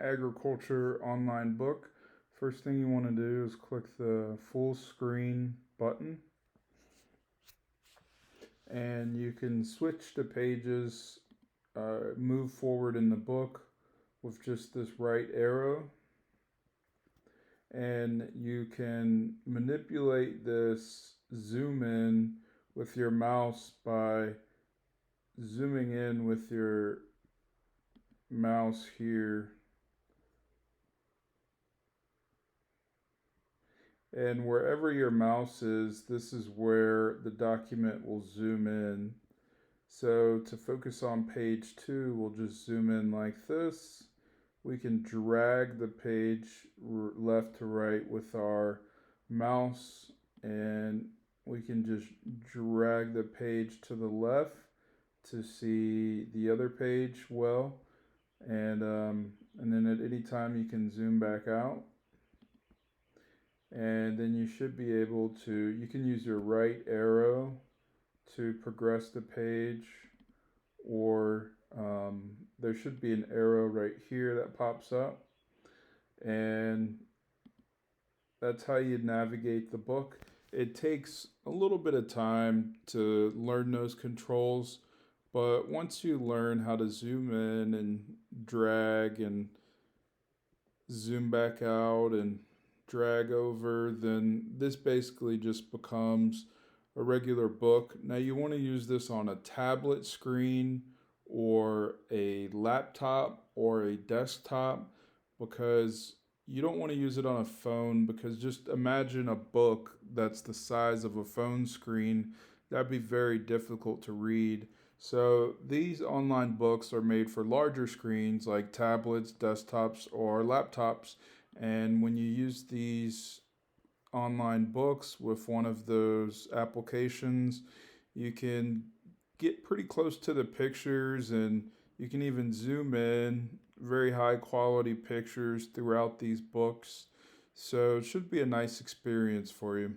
agriculture online book, first thing you want to do is click the full screen button, and you can switch to pages, move forward in the book with just this right arrow, and you can manipulate this zoom in with your mouse by zooming in with your mouse here, and wherever your mouse is, this is where the document will zoom in. So to focus on page 2, we'll just zoom in like this. We can drag the page left to right with our mouse, and we can just drag the page to the left to see the other page well, and then at any time you can zoom back out, and then you should be able to, you can use your right arrow to progress the page, or there should be an arrow right here that pops up, and that's how you navigate the book. It takes a little bit of time to learn those controls, but once you learn how to zoom in and drag and zoom back out and drag over, then this basically just becomes a regular book. Now you want to use this on a tablet screen or a laptop or a desktop, because you don't want to use it on a phone, because just imagine a book that's the size of a phone screen. That'd be very difficult to read. So these online books are made for larger screens like tablets, desktops, or laptops. And when you use these online books with one of those applications, you can get pretty close to the pictures, and you can even zoom in very high quality pictures throughout these books. So it should be a nice experience for you.